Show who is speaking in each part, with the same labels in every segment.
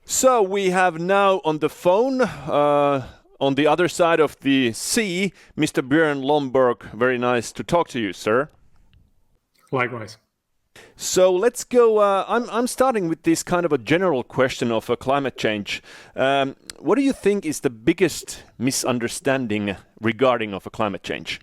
Speaker 1: So we have now on the phone, on the other side of the sea, Mr. Björn Lomborg. Very nice to talk to you, sir.
Speaker 2: Likewise.
Speaker 1: So let's go. I'm starting with this kind of a general question of climate change. What do you think is the biggest misunderstanding regarding of climate change?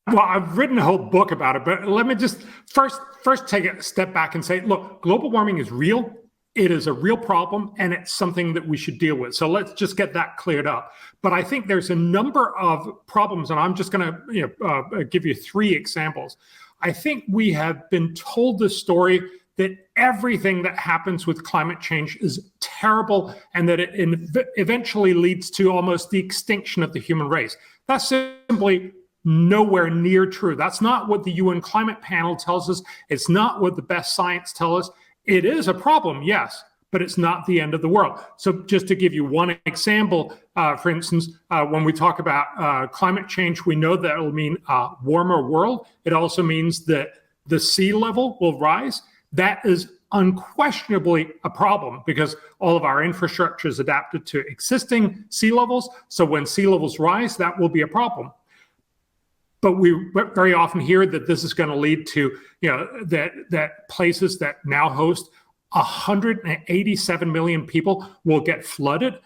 Speaker 2: I've written a whole book about it, but let me just first take a step back and say, look, global warming is real. It is a real problem, and it's something that we should deal with. So let's just get that cleared up. But I think there's a number of problems, and I'm just going to give you three examples. I think we have been told the story that everything that happens with climate change is terrible and that it eventually leads to almost the extinction of the human race. That's simply nowhere near true. That's not what the UN climate panel tells us. It's not what the best science tells us. It is a problem, yes, but it's not the end of the world. So just to give you one example, for instance, when we talk about climate change, we know that it will mean a warmer world. It also means that the sea level will rise. That is unquestionably a problem because all of our infrastructure is adapted to existing sea levels. So when sea levels rise, that will be a problem. But we very often hear that this is going to lead to, that places that now host 187 million people will get flooded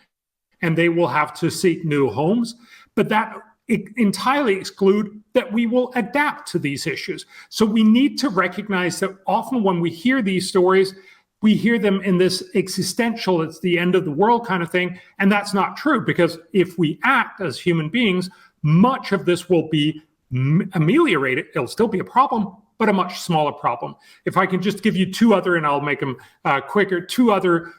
Speaker 2: and they will have to seek new homes. But that entirely exclude that we will adapt to these issues. So we need to recognize that often when we hear these stories, we hear them in this existential, it's the end of the world kind of thing. And that's not true, because if we act as human beings, much of this will be ameliorated. It'll still be a problem, but a much smaller problem. If I can just give you two other, and I'll make them quicker, two other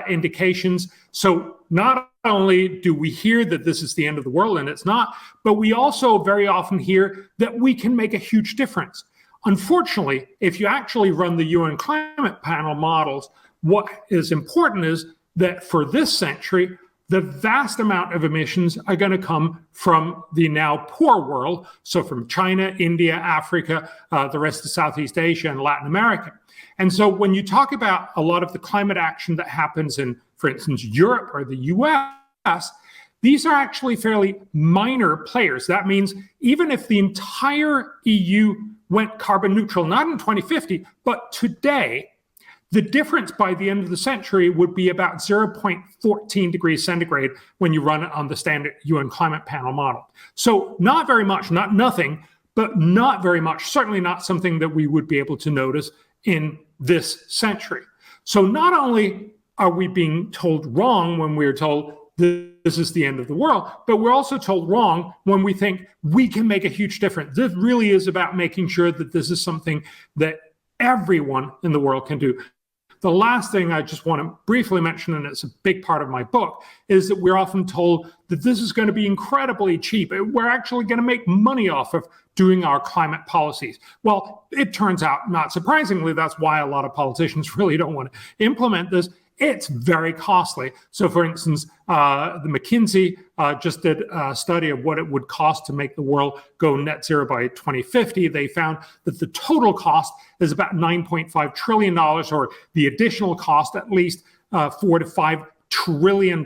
Speaker 2: indications. So not only do we hear that this is the end of the world, and it's not, but we also very often hear that we can make a huge difference. Unfortunately, if you actually run the UN climate panel models, what is important is that for this century, the vast amount of emissions are going to come from the now poor world, so from China, India, Africa, the rest of Southeast Asia, and Latin America. And so when you talk about a lot of the climate action that happens in, for instance, Europe or the US, these are actually fairly minor players. That means even if the entire EU went carbon neutral, not in 2050, but today, the difference by the end of the century would be about 0.14 degrees centigrade when you run it on the standard UN climate panel model. So not very much, not nothing, but not very much, certainly not something that we would be able to notice in this century. So not only are we being told wrong when we're told this is the end of the world, but we're also told wrong when we think we can make a huge difference. This really is about making sure that this is something that everyone in the world can do. The last thing I just want to briefly mention, and it's a big part of my book, is that we're often told that this is going to be incredibly cheap. We're actually going to make money off of doing our climate policies. Well, it turns out, not surprisingly, that's why a lot of politicians really don't want to implement this. It's very costly. So for instance, the McKinsey just did a study of what it would cost to make the world go net zero by 2050. They found that the total cost is about $9.5 trillion, or the additional cost at least $4 to $5 trillion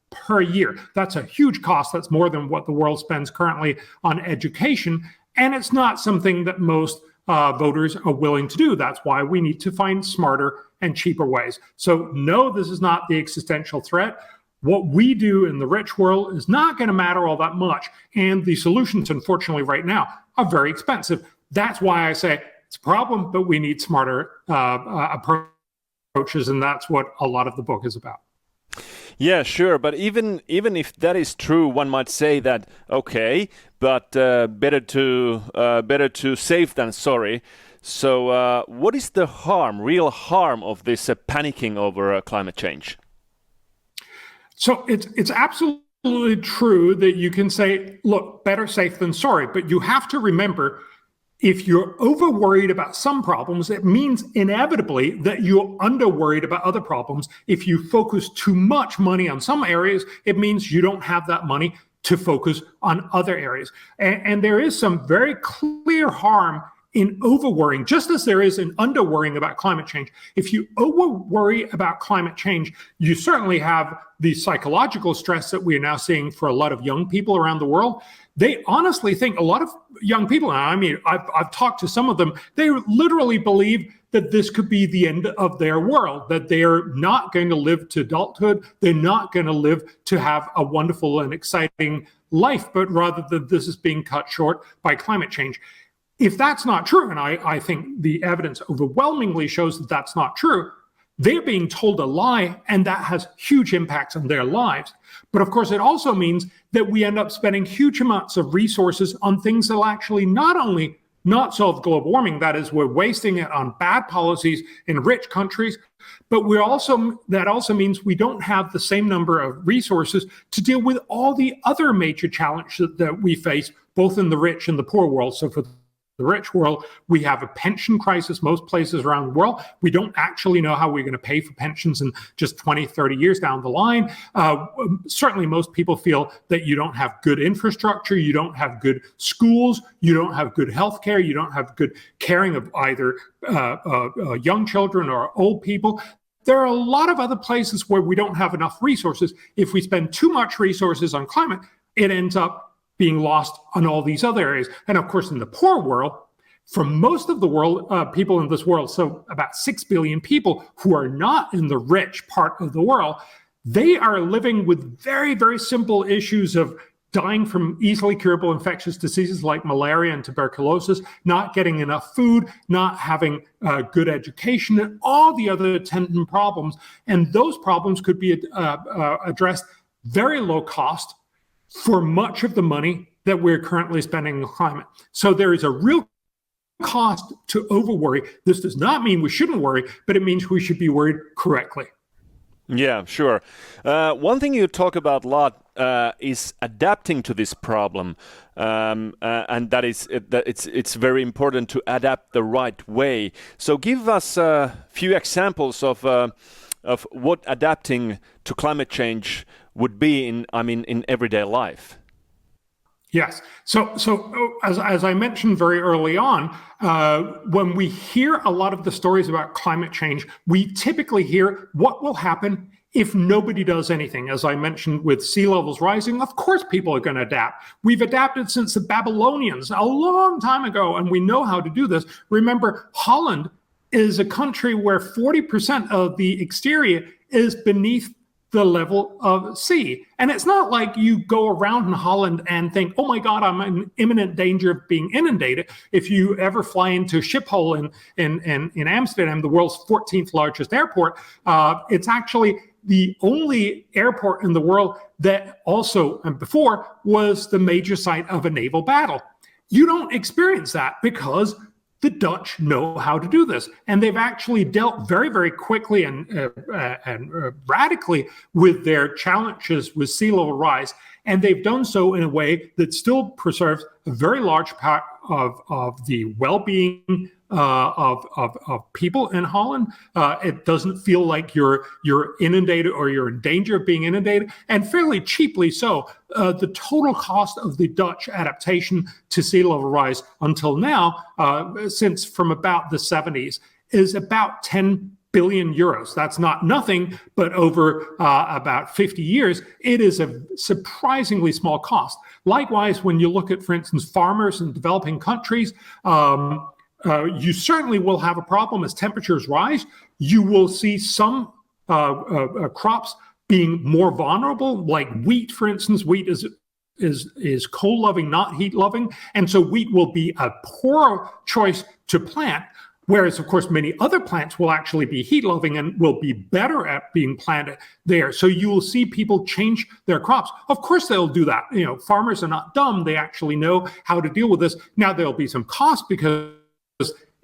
Speaker 2: per year. That's a huge cost. That's more than what the world spends currently on education. And it's not something that most voters are willing to do. That's why we need to find smarter and cheaper ways. So no, this is not the existential threat. What we do in the rich world is not going to matter all that much. And the solutions, unfortunately, right now are very expensive. That's why I say it's a problem, but we need smarter approaches. And that's what a lot of the book is about.
Speaker 1: Yeah, sure. But even if that is true, one might say that, okay, but better to save than sorry. So what is the real harm of this panicking over climate change?
Speaker 2: So it's absolutely true that you can say, look, better safe than sorry. But you have to remember, if you're over worried about some problems, it means inevitably that you're under worried about other problems. If you focus too much money on some areas, it means you don't have that money to focus on other areas. And there is some very clear harm in over-worrying, just as there is in under-worrying about climate change. If you over-worry about climate change, you certainly have the psychological stress that we are now seeing for a lot of young people around the world. They honestly think, a lot of young people, I mean, I've talked to some of them, they literally believe that this could be the end of their world, that they're not going to live to adulthood, they're not going to live to have a wonderful and exciting life, but rather that this is being cut short by climate change. If that's not true, and I think the evidence overwhelmingly shows that that's not true, they're being told a lie, and that has huge impacts on their lives. But of course, it also means that we end up spending huge amounts of resources on things that will actually not only not solve global warming, that is, we're wasting it on bad policies in rich countries, but that also means we don't have the same number of resources to deal with all the other major challenges that we face, both in the rich and the poor world. So for the rich world, we have a pension crisis most places around the world. We don't actually know how we're going to pay for pensions in just 20, 30 years down the line. Certainly most people feel that you don't have good infrastructure, you don't have good schools, you don't have good healthcare, you don't have good caring of either young children or old people. There are a lot of other places where we don't have enough resources. If we spend too much resources on climate, it ends up being lost on all these other areas. And of course, in the poor world, for most of the world, people in this world, so about 6 billion people who are not in the rich part of the world, they are living with very, very simple issues of dying from easily curable infectious diseases like malaria and tuberculosis, not getting enough food, not having good education, and all the other attendant problems. And those problems could be addressed very low cost for much of the money that we're currently spending on climate. So there is a real cost to over-worry. This does not mean we shouldn't worry, but it means we should be worried correctly.
Speaker 1: Yeah, sure. One thing you talk about a lot is adapting to this problem, and that it's very important to adapt the right way. So give us a few examples of what adapting to climate change would be in everyday life.
Speaker 2: Yes. So as I mentioned very early on, when we hear a lot of the stories about climate change, we typically hear what will happen if nobody does anything. As I mentioned, with sea levels rising, of course people are going to adapt. We've adapted since the Babylonians a long time ago, and we know how to do this. Remember, Holland is a country where 40% of the exterior is beneath the level of sea. And it's not like you go around in Holland and think, oh my God, I'm in imminent danger of being inundated. If you ever fly into Schiphol in Amsterdam, the world's 14th largest airport, it's actually the only airport in the world that also, and before, was the major site of a naval battle. You don't experience that because the Dutch know how to do this, and they've actually dealt very, very quickly and radically with their challenges with sea level rise, and they've done so in a way that still preserves a very large part of the well-being of people in Holland. It doesn't feel like you're inundated or you're in danger of being inundated, and fairly cheaply so. The total cost of the Dutch adaptation to sea level rise until now, since from about the 70s, is about 10 billion euros. That's not nothing, but over about 50 years, it is a surprisingly small cost. Likewise, when you look at, for instance, farmers in developing countries, you certainly will have a problem as temperatures rise. You will see some crops being more vulnerable, like wheat, for instance. Wheat is cold-loving, not heat-loving, and so wheat will be a poor choice to plant. Whereas, of course, many other plants will actually be heat-loving and will be better at being planted there. So you will see people change their crops. Of course, they'll do that. You know, farmers are not dumb. They actually know how to deal with this. Now, there'll be some cost because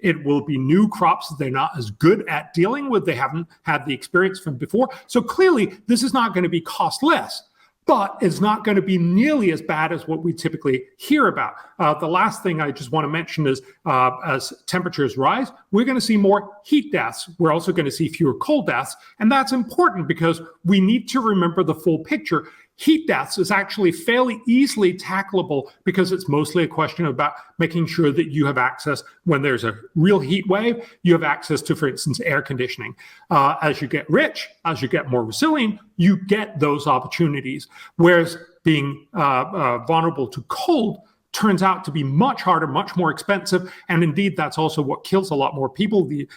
Speaker 2: it will be new crops that they're not as good at dealing with. They haven't had the experience from before. So clearly, this is not going to be costless, but it's not going to be nearly as bad as what we typically hear about. The last thing I just want to mention is as temperatures rise, we're going to see more heat deaths. We're also going to see fewer cold deaths. And that's important because we need to remember the full picture. heat deaths is actually fairly easily tackleable because it's mostly a question about making sure that you have access, when there's a real heat wave, you have access to, for instance, air conditioning. As you get rich, as you get more resilient, you get those opportunities. Whereas being vulnerable to cold turns out to be much harder, much more expensive. And indeed, that's also what kills a lot more people. The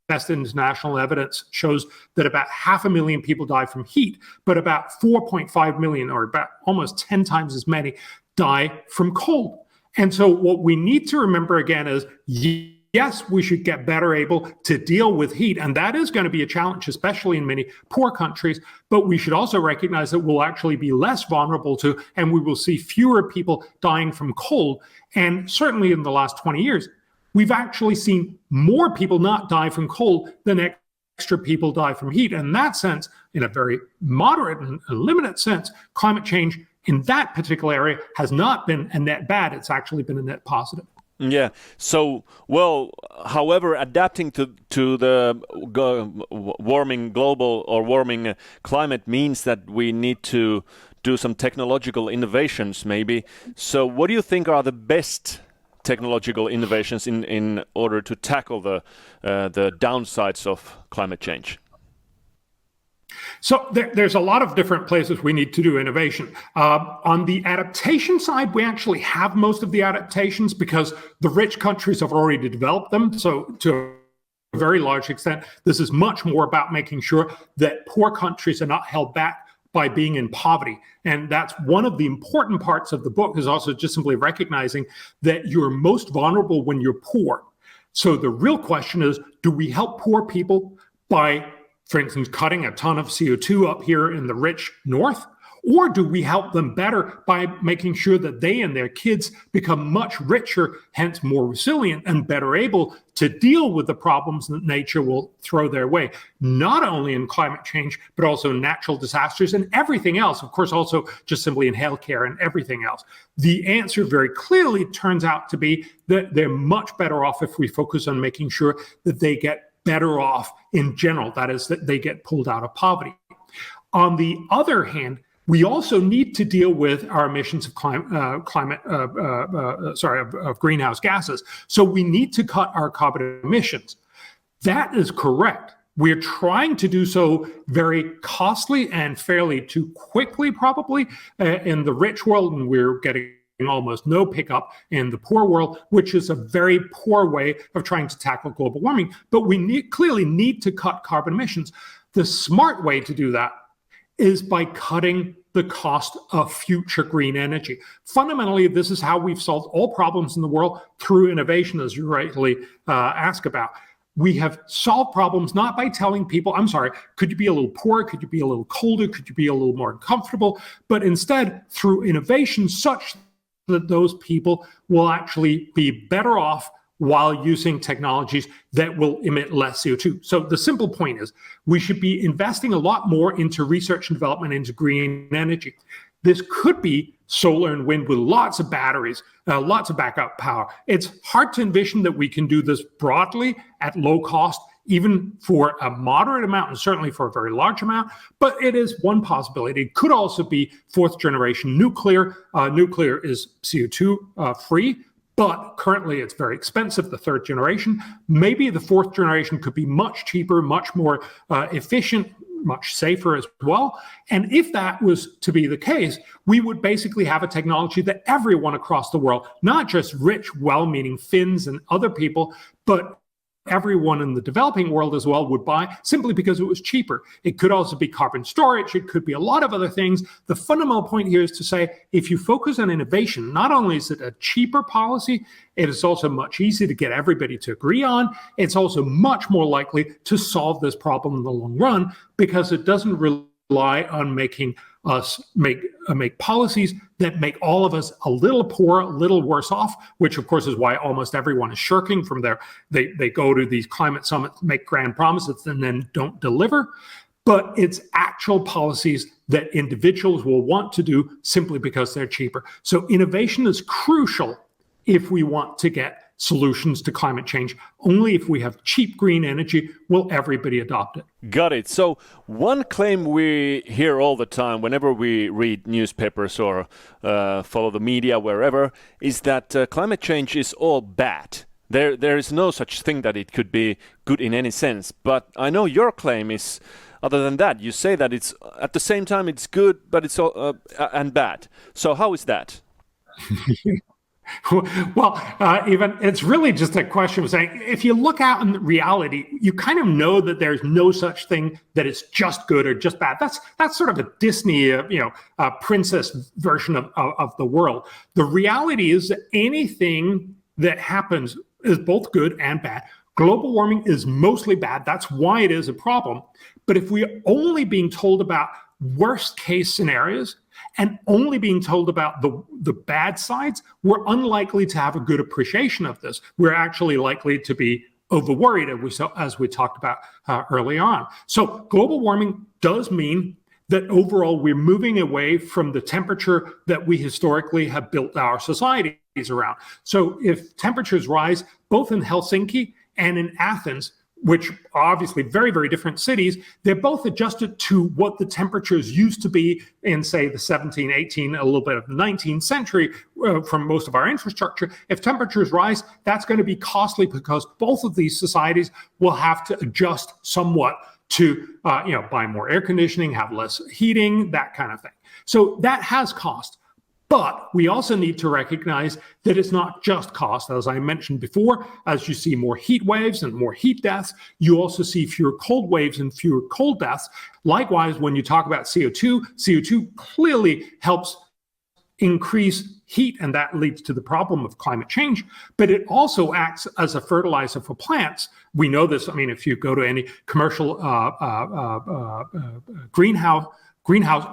Speaker 2: best international evidence shows that about 500,000 people die from heat, but about 4.5 million, or about almost 10 times as many, die from cold. And so what we need to remember again is, yes, we should get better able to deal with heat. And that is going to be a challenge, especially in many poor countries. But we should also recognize that we'll actually be less vulnerable to, and we will see fewer people dying from cold. And certainly in the last 20 years, we've actually seen more people not die from cold than extra people die from heat. And in that sense, in a very moderate and limited sense, climate change in that particular area has not been a net bad. It's actually been a net positive.
Speaker 1: Yeah. So, well, however, adapting to the warming global or warming climate means that we need to do some technological innovations, maybe. So, what do you think are the best technological innovations in order to tackle the downsides of climate change?
Speaker 2: So there's a lot of different places we need to do innovation. On the adaptation side, we actually have most of the adaptations because the rich countries have already developed them. So to a very large extent, this is much more about making sure that poor countries are not held back by being in poverty. And that's one of the important parts of the book, is also just simply recognizing that you're most vulnerable when you're poor. So the real question is, do we help poor people by, for instance, cutting a ton of CO2 up here in the rich north? Or do we help them better by making sure that they and their kids become much richer, hence more resilient and better able to deal with the problems that nature will throw their way, not only in climate change, but also in natural disasters and everything else, of course, also just simply in healthcare and everything else? The answer very clearly turns out to be that they're much better off if we focus on making sure that they get better off in general, that is, that they get pulled out of poverty. On the other hand, we also need to deal with our emissions of of greenhouse gases. So we need to cut our carbon emissions. That is correct. We're trying to do so very costly and fairly too quickly, probably, in the rich world, and we're getting almost no pickup in the poor world, which is a very poor way of trying to tackle global warming. But we clearly need to cut carbon emissions. The smart way to do that is by cutting the cost of future green energy. Fundamentally, this is how we've solved all problems in the world, through innovation, as you rightly ask about. We have solved problems not by telling people, I'm sorry, could you be a little poorer? Could you be a little colder? Could you be a little more uncomfortable? But instead, through innovation such that those people will actually be better off while using technologies that will emit less CO2. So the simple point is, we should be investing a lot more into research and development into green energy. This could be solar and wind with lots of batteries, lots of backup power. It's hard to envision that we can do this broadly at low cost, even for a moderate amount and certainly for a very large amount, but it is one possibility. It could also be fourth generation nuclear. Nuclear is CO2 free, but currently it's very expensive, the third generation. Maybe the fourth generation could be much cheaper, much more efficient, much safer as well. And if that was to be the case, we would basically have a technology that everyone across the world, not just rich, well-meaning Finns and other people, but everyone in the developing world as well would buy, simply because it was cheaper. It could also be carbon storage. It could be a lot of other things. The fundamental point here is to say, if you focus on innovation, not only is it a cheaper policy, it is also much easier to get everybody to agree on. It's also much more likely to solve this problem in the long run, because it doesn't rely on making us make policies that make all of us a little poorer, a little worse off, which of course is why almost everyone is shirking from they go to these climate summits, make grand promises, and then don't deliver. But it's actual policies that individuals will want to do simply because they're cheaper. So innovation is crucial if we want to get solutions to climate change. Only if we have cheap green energy will everybody adopt it.
Speaker 1: Got it. So one claim we hear all the time whenever we read newspapers or follow the media wherever is that climate change is all bad. There is no such thing that it could be good in any sense. But I know your claim is other than that. You say that it's at the same time it's good, but it's all and bad. So how is that?
Speaker 2: Well, even it's really just a question of saying, if you look out in reality, you kind of know that there's no such thing that is just good or just bad. That's sort of a Disney, princess version of the world. The reality is that anything that happens is both good and bad. Global warming is mostly bad. That's why it is a problem. But if we're only being told about worst case scenarios and only being told about the bad sides, we're unlikely to have a good appreciation of this. We're actually likely to be over worried, as we talked about early on. So global warming does mean that overall we're moving away from the temperature that we historically have built our societies around. So if temperatures rise both in Helsinki and in Athens, which are obviously very, very different cities, they're both adjusted to what the temperatures used to be in, say, the 17th, 18th, a little bit of the 19th century from most of our infrastructure. If temperatures rise, that's going to be costly because both of these societies will have to adjust somewhat to, buy more air conditioning, have less heating, that kind of thing. So that has cost. But we also need to recognize that it's not just cost. As I mentioned before, as you see more heat waves and more heat deaths, you also see fewer cold waves and fewer cold deaths. Likewise, when you talk about CO2 clearly helps increase heat, and that leads to the problem of climate change, but it also acts as a fertilizer for plants. We know this. I mean, if you go to any commercial greenhouse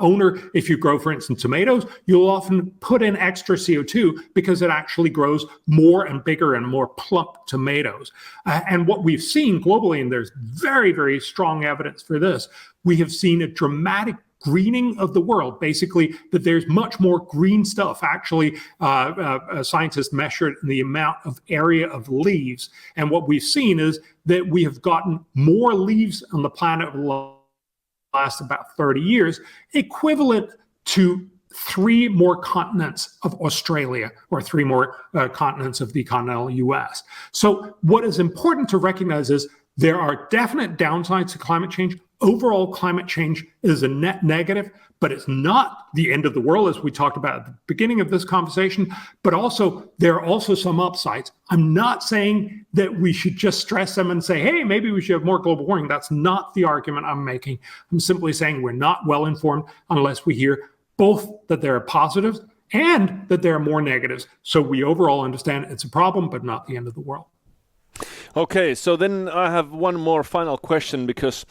Speaker 2: owner, if you grow, for instance, tomatoes, you'll often put in extra CO2 because it actually grows more and bigger and more plump tomatoes. And what we've seen globally, and there's very, very strong evidence for this, we have seen a dramatic greening of the world, basically that there's much more green stuff. Actually, scientists measured the amount of area of leaves. And what we've seen is that we have gotten more leaves on the planet last about 30 years, equivalent to 3 more continents of Australia or 3 more continents of the continental US. So what is important to recognize is there are definite downsides to climate change. Overall, climate change is a net negative, but it's not the end of the world, as we talked about at the beginning of this conversation. But also, there are also some upsides. I'm not saying that we should just stress them and say, hey, maybe we should have more global warming. That's not the argument I'm making. I'm simply saying we're not well informed unless we hear both that there are positives and that there are more negatives. So we overall understand it's a problem, but not the end of the world.
Speaker 1: Okay, so then I have one more final question, because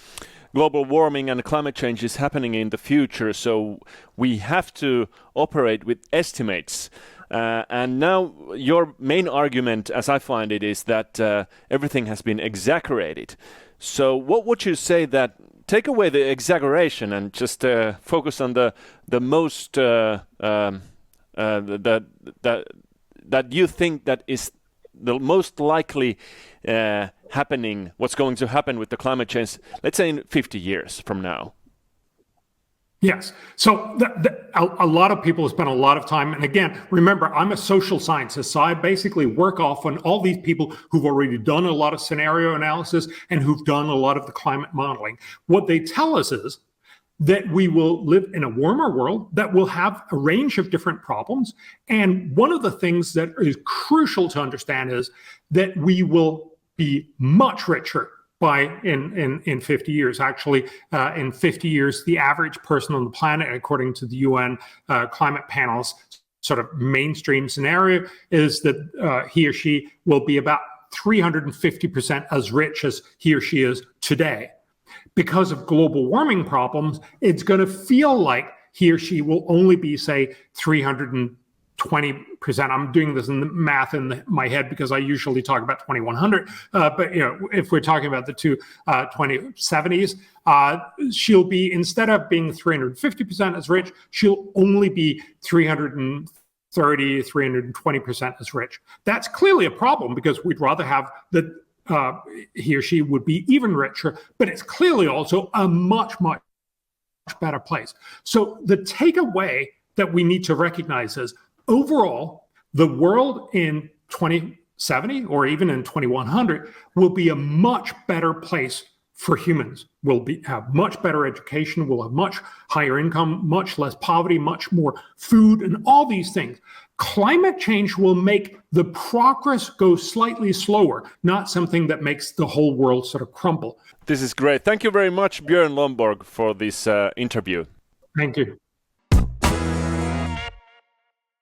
Speaker 1: global warming and climate change is happening in the future, so we have to operate with estimates. And now your main argument, as I find it, is that everything has been exaggerated. So what would you say that take away the exaggeration and just focus on the most that you think that is the most likely happening, what's going to happen with the climate change, let's say in 50 years from now?
Speaker 2: Yes. So a lot of people have spent a lot of time. And again, remember, I'm a social scientist, so I basically work off on all these people who've already done a lot of scenario analysis and who've done a lot of the climate modeling. What they tell us is that we will live in a warmer world that will have a range of different problems. And one of the things that is crucial to understand is that we will be much richer in 50 years. Actually, in 50 years, the average person on the planet, according to the UN climate panel's sort of mainstream scenario, is that he or she will be about 350% as rich as he or she is today. Because of global warming problems, it's going to feel like he or she will only be, say, 320%. I'm doing this in the math in my head because I usually talk about 2100. But if we're talking about the two 2070s, she'll be, instead of being 350% as rich, she'll only be 330% 320% as rich. That's clearly a problem because we'd rather have that he or she would be even richer, but it's clearly also a much, much better place. So the takeaway that we need to recognize is overall, the world in 2070 or even in 2100 will be a much better place for humans. We'll have much better education, we'll have much higher income, much less poverty, much more food, and all these things. Climate change will make the progress go slightly slower, not something that makes the whole world sort of crumble.
Speaker 1: This is great. Thank you very much, Björn Lomborg, for this interview.
Speaker 2: Thank you.